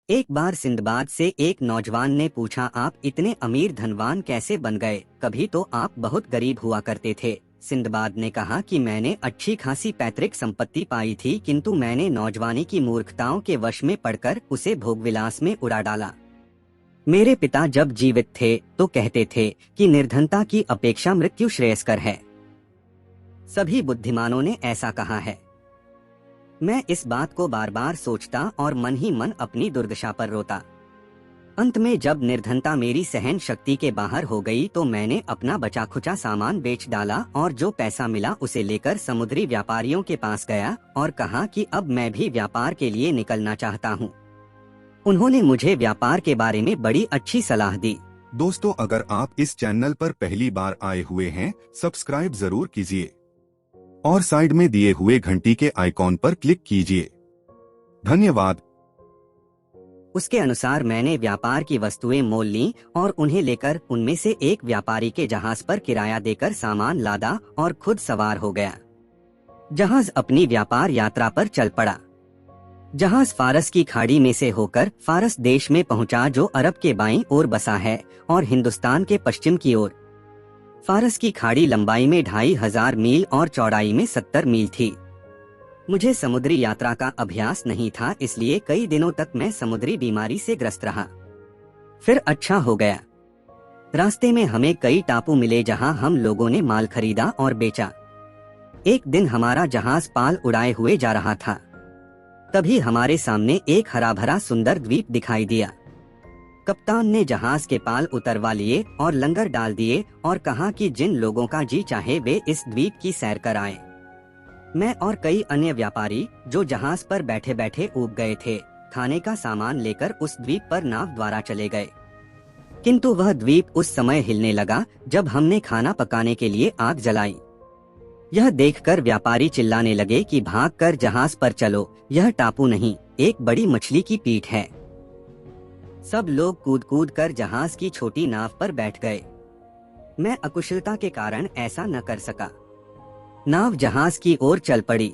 एक बार सिंदबाद से एक नौजवान ने पूछा, आप इतने अमीर धनवान कैसे बन गए? कभी तो आप बहुत गरीब हुआ करते थे। सिंदबाद ने कहा कि मैंने अच्छी खासी पैतृक संपत्ति पाई थी, किंतु मैंने नौजवानी की मूर्खताओं के वश में पड़कर उसे भोगविलास में उड़ा डाला। मेरे पिता जब जीवित थे तो कहते थे कि निर्धनता की अपेक्षा मृत्यु श्रेयस्कर है। सभी बुद्धिमानों ने ऐसा कहा है। मैं इस बात को बार बार सोचता और मन ही मन अपनी दुर्दशा पर रोता। अंत में जब निर्धनता मेरी सहन शक्ति के बाहर हो गई तो मैंने अपना बचा खुचा सामान बेच डाला और जो पैसा मिला उसे लेकर समुद्री व्यापारियों के पास गया और कहा कि अब मैं भी व्यापार के लिए निकलना चाहता हूँ। उन्होंने मुझे व्यापार के बारे में बड़ी अच्छी सलाह दी। दोस्तों, अगर आप इस चैनल पर पहली बार आए हुए हैं, सब्सक्राइब जरूर कीजिए और साइड में दिए हुए घंटी के आइकॉन पर क्लिक कीजिए। धन्यवाद। उसके अनुसार मैंने व्यापार की वस्तुएं मोल लीं और उन्हें लेकर उनमें से एक व्यापारी के जहाज पर किराया देकर सामान लादा और खुद सवार हो गया। जहाज अपनी व्यापार यात्रा पर चल पड़ा। जहाज फारस की खाड़ी में से होकर फारस देश में पहुंचा, जो अरब के बाईं ओर बसा है और हिंदुस्तान के पश्चिम की ओर। फारस की खाड़ी लंबाई में 2500 मील और चौड़ाई में 70 मील थी। मुझे समुद्री यात्रा का अभ्यास नहीं था, इसलिए कई दिनों तक मैं समुद्री बीमारी से ग्रस्त रहा। फिर अच्छा हो गया। रास्ते में हमें कई टापू मिले जहां हम लोगों ने माल खरीदा और बेचा। एक दिन हमारा जहाज पाल उड़ाए हुए जा रहा था। तभी हमारे सामने एक हरा भरा सुंदर द्वीप दिखाई दिया। कप्तान ने जहाज के पाल उतरवा लिए और लंगर डाल दिए और कहा कि जिन लोगों का जी चाहे वे इस द्वीप की सैर कर आए। मैं और कई अन्य व्यापारी जो जहाज पर बैठे बैठे ऊब गए थे, खाने का सामान लेकर उस द्वीप पर नाव द्वारा चले गए। किंतु वह द्वीप उस समय हिलने लगा जब हमने खाना पकाने के लिए आग जलाई। यह देखकर व्यापारी चिल्लाने लगे कि भागकर जहाज पर चलो, यह टापू नहीं, एक बड़ी मछली की पीठ है। सब लोग कूद कूद कर जहाज की छोटी नाव पर बैठ गए। मैं अकुशलता के कारण ऐसा न कर सका। नाव जहाज की ओर चल पड़ी।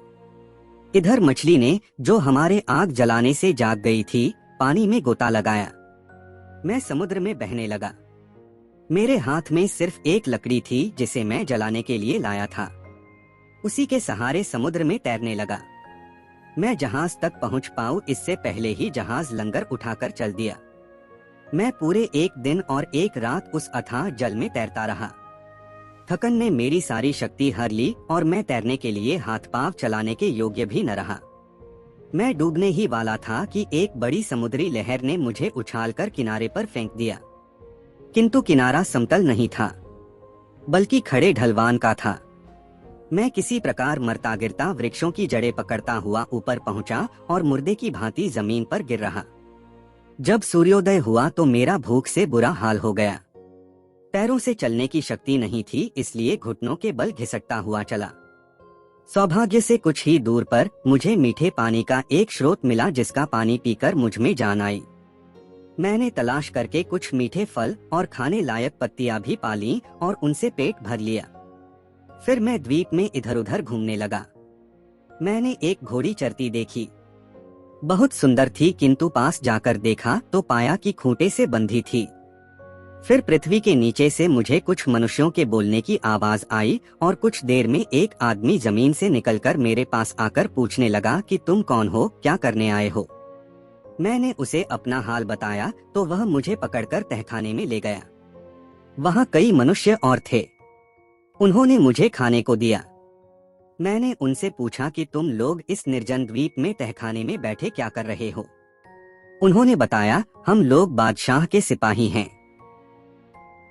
इधर मछली ने, जो हमारे आग जलाने से जाग गई थी, पानी में गोता लगाया। मैं समुद्र में बहने लगा। मेरे हाथ में सिर्फ एक लकड़ी थी जिसे मैं जलाने के लिए लाया था। उसी के सहारे समुद्र में तैरने लगा। मैं जहाज तक पहुंच पाऊं इससे पहले ही जहाज लंगर उठाकर चल दिया। मैं पूरे एक दिन और एक रात उस अथाह जल में तैरता रहा। थकन ने मेरी सारी शक्ति हर ली और मैं तैरने के लिए हाथ पांव चलाने के योग्य भी न रहा। मैं डूबने ही वाला था कि एक बड़ी समुद्री लहर ने मुझे उछालकर किनारे पर फेंक दिया। किंतु किनारा समतल नहीं था, बल्कि खड़े ढलवान का था। मैं किसी प्रकार मरता गिरता वृक्षों की जड़ें पकड़ता हुआ ऊपर पहुंचा और मुर्दे की भांति जमीन पर गिर रहा। जब सूर्योदय हुआ तो मेरा भूख से बुरा हाल हो गया। पैरों से चलने की शक्ति नहीं थी, इसलिए घुटनों के बल घिसटता हुआ चला। सौभाग्य से कुछ ही दूर पर मुझे मीठे पानी का एक स्रोत मिला, जिसका पानी पीकर मुझ में जान आई। मैंने तलाश करके कुछ मीठे फल और खाने लायक पत्तियां भी पाली और उनसे पेट भर लिया। फिर मैं द्वीप में इधर उधर घूमने लगा। मैंने एक घोड़ी चरती देखी। बहुत सुंदर थी, किंतु पास जाकर देखा तो पाया कि खूंटे से बंधी थी। फिर पृथ्वी के नीचे से मुझे कुछ मनुष्यों के बोलने की आवाज आई और कुछ देर में एक आदमी जमीन से निकलकर मेरे पास आकर पूछने लगा कि तुम कौन हो, क्या करने आए हो? मैंने उसे अपना हाल बताया तो वह मुझे पकड़कर तहखाने में ले गया। वहां कई मनुष्य और थे। उन्होंने मुझे खाने को दिया। मैंने उनसे पूछा कि तुम लोग इस निर्जन द्वीप में तहखाने में बैठे क्या कर रहे हो? उन्होंने बताया, हम लोग बादशाह के सिपाही हैं।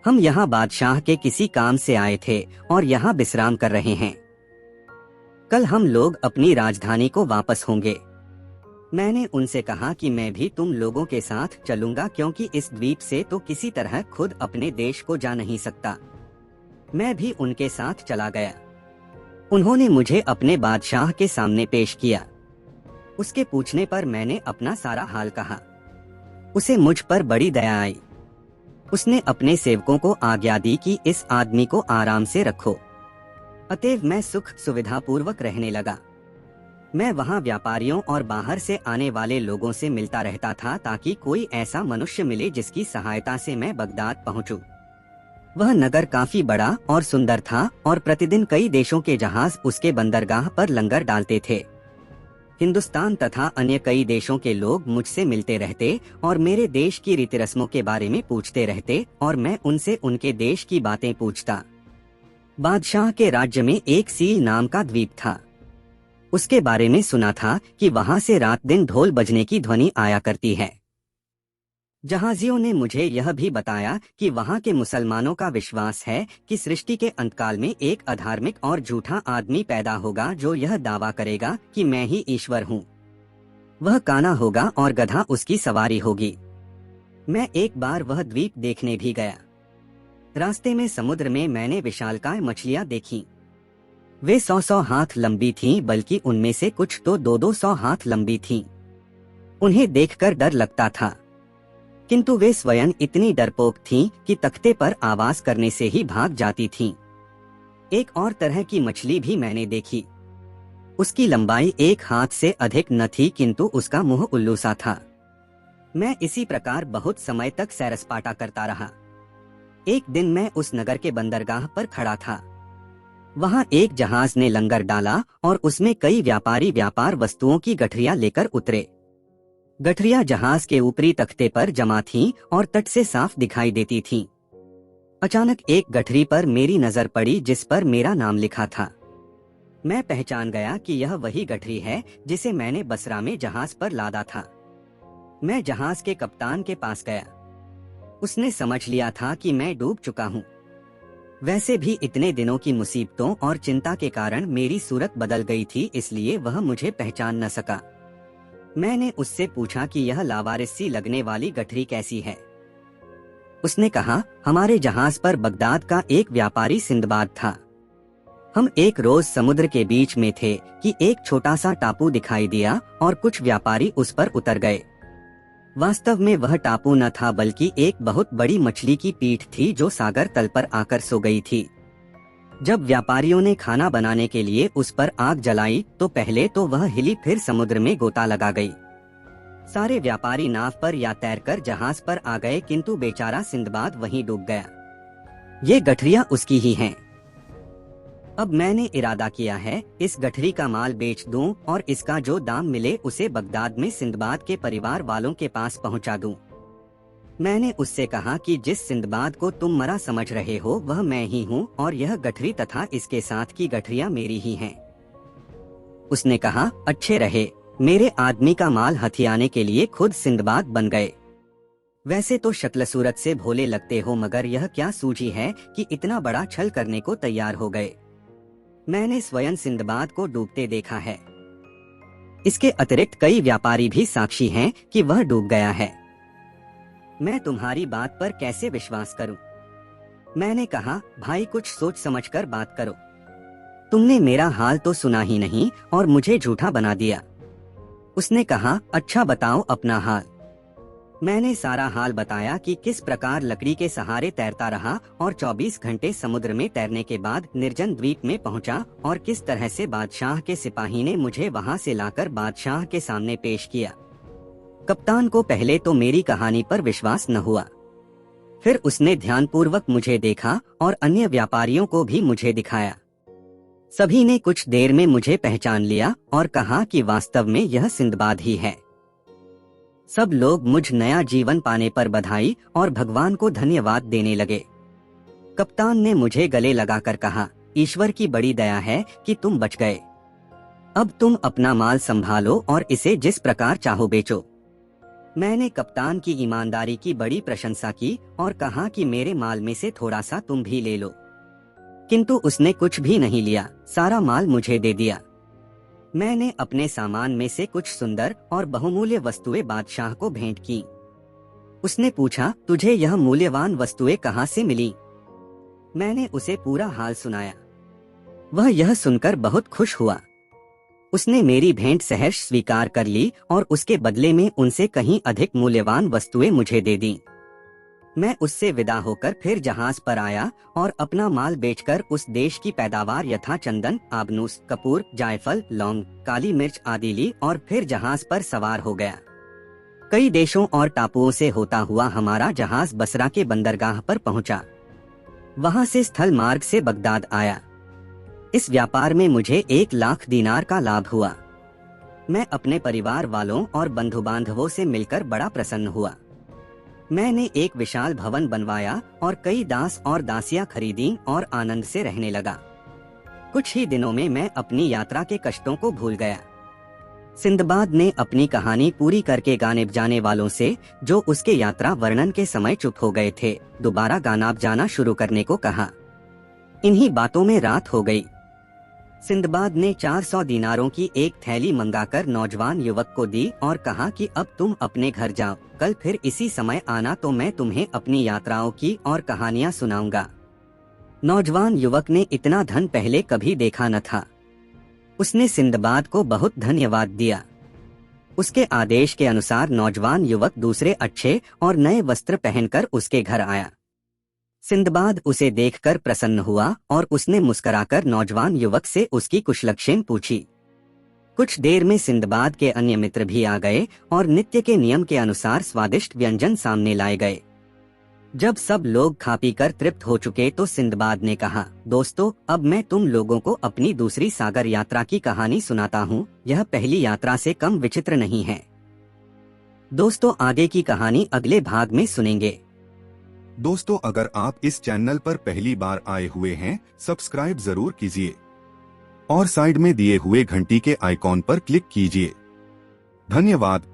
हम यहाँ बादशाह के किसी काम से आए थे और यहाँ विश्राम कर रहे हैं। कल हम लोग अपनी राजधानी को वापस होंगे। मैंने उनसे कहा कि मैं भी तुम लोगों के साथ चलूंगा, क्योंकि इस द्वीप से तो किसी तरह खुद अपने देश को जा नहीं सकता। मैं भी उनके साथ चला गया। उन्होंने मुझे अपने बादशाह के सामने पेश किया। उसके पूछने पर मैंने अपना सारा हाल कहा। उसे मुझ पर बड़ी दया आई। उसने अपने सेवकों को आज्ञा दी कि इस आदमी को आराम से रखो। अतएव मैं सुख सुविधा पूर्वक रहने लगा। मैं वहाँ व्यापारियों और बाहर से आने वाले लोगों से मिलता रहता था ताकि कोई ऐसा मनुष्य मिले जिसकी सहायता से मैं बगदाद पहुँचूं। वह नगर काफी बड़ा और सुंदर था और प्रतिदिन कई देशों के जहाज उसके बंदरगाह पर लंगर डालते थे। हिंदुस्तान तथा अन्य कई देशों के लोग मुझसे मिलते रहते और मेरे देश की रीति रस्मों के बारे में पूछते रहते और मैं उनसे उनके देश की बातें पूछता। बादशाह के राज्य में एक सील नाम का द्वीप था। उसके बारे में सुना था कि वहां से रात दिन ढोल बजने की ध्वनि आया करती है। जहाजियों ने मुझे यह भी बताया कि वहां के मुसलमानों का विश्वास है कि सृष्टि के अंतकाल में एक अधार्मिक और झूठा आदमी पैदा होगा जो यह दावा करेगा कि मैं ही ईश्वर हूँ। वह काना होगा और गधा उसकी सवारी होगी। मैं एक बार वह द्वीप देखने भी गया। रास्ते में समुद्र में मैंने विशालकाय मछलियां देखी। वे 100 हाथ लंबी थीं, बल्कि उनमें से कुछ तो 200 हाथ लंबी थीं। उन्हें देखकर डर लगता था, किंतु वे स्वयं इतनी डरपोक थीं कि तख्ते पर आवाज करने से ही भाग जाती थीं। एक और तरह की मछली भी मैंने देखी। उसकी लंबाई 1 हाथ से अधिक न थी, किंतु उसका मुंह उल्लू सा था। मैं इसी प्रकार बहुत समय तक सैर-सपाटा करता रहा। एक दिन मैं उस नगर के बंदरगाह पर खड़ा था। वहां एक जहाज ने लंगर डाला और उसमें कई व्यापारी व्यापार वस्तुओं की गठरियां लेकर उतरे। गठरियां जहाज के ऊपरी तख्ते पर जमा थीं और तट से साफ दिखाई देती थीं। अचानक एक गठरी पर मेरी नजर पड़ी जिस पर मेरा नाम लिखा था। मैं पहचान गया कि यह वही गठरी है जिसे मैंने बसरा में जहाज पर लादा था। मैं जहाज के कप्तान के पास गया। उसने समझ लिया था कि मैं डूब चुका हूँ। वैसे भी इतने दिनों की मुसीबतों और चिंता के कारण मेरी सूरत बदल गई थी, इसलिए वह मुझे पहचान न सका। मैंने उससे पूछा कि यह लावारिस सी लगने वाली गठरी कैसी है। उसने कहा, हमारे जहाज पर बगदाद का एक व्यापारी सिंदबाद था। हम एक रोज समुद्र के बीच में थे कि एक छोटा सा टापू दिखाई दिया और कुछ व्यापारी उस पर उतर गए। वास्तव में वह टापू न था, बल्कि एक बहुत बड़ी मछली की पीठ थी जो सागर तल पर आकर सो गई थी। जब व्यापारियों ने खाना बनाने के लिए उस पर आग जलाई तो पहले तो वह हिली, फिर समुद्र में गोता लगा गई। सारे व्यापारी नाव पर या तैरकर जहाज पर आ गए, किंतु बेचारा सिंदबाद वहीं डूब गया। ये गठरियां उसकी ही हैं। अब मैंने इरादा किया है इस गठरी का माल बेच दूं और इसका जो दाम मिले उसे बगदाद में सिंदबाद के परिवार वालों के पास पहुंचा दूं। मैंने उससे कहा कि जिस सिंदबाद को तुम मरा समझ रहे हो वह मैं ही हूँ और यह गठरी तथा इसके साथ की गठरियां मेरी ही हैं। उसने कहा, अच्छे रहे, मेरे आदमी का माल हथियाने के लिए खुद सिंदबाद बन गए। वैसे तो शक्ल सूरत से भोले लगते हो, मगर यह क्या सूझी है कि इतना बड़ा छल करने को तैयार हो गए। मैंने स्वयं सिंदबाद को डूबते देखा है। इसके अतिरिक्त कई व्यापारी भी साक्षी हैं कि वह डूब गया है। मैं तुम्हारी बात पर कैसे विश्वास करूं? मैंने कहा, भाई कुछ सोच समझकर बात करो। तुमने मेरा हाल तो सुना ही नहीं और मुझे झूठा बना दिया। उसने कहा, अच्छा बताओ अपना हाल। मैंने सारा हाल बताया कि किस प्रकार लकड़ी के सहारे तैरता रहा और 24 घंटे समुद्र में तैरने के बाद निर्जन द्वीप में पहुंचा और किस तरह से बादशाह के सिपाही ने मुझे वहां से लाकर बादशाह के सामने पेश किया। कप्तान को पहले तो मेरी कहानी पर विश्वास न हुआ, फिर उसने ध्यानपूर्वक मुझे देखा और अन्य व्यापारियों को भी मुझे दिखाया। सभी ने कुछ देर में मुझे पहचान लिया और कहा कि वास्तव में यह सिंदबाद ही है। सब लोग मुझ नया जीवन पाने पर बधाई और भगवान को धन्यवाद देने लगे। कप्तान ने मुझे गले लगाकर कहा, ईश्वर की बड़ी दया है कि तुम बच गए। अब तुम अपना माल संभालो और इसे जिस प्रकार चाहो बेचो। मैंने कप्तान की ईमानदारी की बड़ी प्रशंसा की और कहा कि मेरे माल में से थोड़ा सा तुम भी ले लो, किंतु उसने कुछ भी नहीं लिया, सारा माल मुझे दे दिया। मैंने अपने सामान में से कुछ सुंदर और बहुमूल्य वस्तुएं बादशाह को भेंट की। उसने पूछा, तुझे यह मूल्यवान वस्तुएं कहाँ से मिली? मैंने उसे पूरा हाल सुनाया। वह यह सुनकर बहुत खुश हुआ। उसने मेरी भेंट सहर्ष स्वीकार कर ली और उसके बदले में उनसे कहीं अधिक मूल्यवान वस्तुएं मुझे दे दी। मैं उससे विदा होकर फिर जहाज पर आया और अपना माल बेचकर उस देश की पैदावार यथा चंदन, आबनूस, कपूर, जायफल, लौंग, काली मिर्च आदि ली और फिर जहाज पर सवार हो गया। कई देशों और टापुओं से होता हुआ हमारा जहाज बसरा के बंदरगाह पर पहुंचा। वहां से स्थल मार्ग से बगदाद आया। इस व्यापार में मुझे 1,00,000 दीनार का लाभ हुआ। मैं अपने परिवार वालों और बंधु बांधवों से मिलकर बड़ा प्रसन्न हुआ। मैंने एक विशाल भवन बनवाया और कई दास और दासियां खरीदी और आनंद से रहने लगा। कुछ ही दिनों में मैं अपनी यात्रा के कष्टों को भूल गया। सिंदबाद ने अपनी कहानी पूरी करके गाने जाने वालों से, जो उसके यात्रा वर्णन के समय चुप हो गए थे, दोबारा गाना जाना शुरू करने को कहा। इन्हीं बातों में रात हो गई। सिंदबाद ने 400 दीनारों की एक थैली मंगाकर नौजवान युवक को दी और कहा कि अब तुम अपने घर जाओ, कल फिर इसी समय आना तो मैं तुम्हें अपनी यात्राओं की और कहानियां सुनाऊंगा। नौजवान युवक ने इतना धन पहले कभी देखा न था। उसने सिंदबाद को बहुत धन्यवाद दिया। उसके आदेश के अनुसार नौजवान युवक दूसरे अच्छे और नए वस्त्र पहनकर उसके घर आया। सिंदबाद उसे देखकर प्रसन्न हुआ और उसने मुस्कुराकर नौजवान युवक से उसकी कुशलक्षेम पूछी। कुछ देर में सिंदबाद के अन्य मित्र भी आ गए और नित्य के नियम के अनुसार स्वादिष्ट व्यंजन सामने लाए गए। जब सब लोग खा पी कर तृप्त हो चुके तो सिंदबाद ने कहा, दोस्तों, अब मैं तुम लोगों को अपनी दूसरी सागर यात्रा की कहानी सुनाता हूँ। यह पहली यात्रा से कम विचित्र नहीं है। दोस्तों, आगे की कहानी अगले भाग में सुनेंगे। दोस्तों, अगर आप इस चैनल पर पहली बार आए हुए हैं, सब्सक्राइब जरूर कीजिए और साइड में दिए हुए घंटी के आइकॉन पर क्लिक कीजिए। धन्यवाद।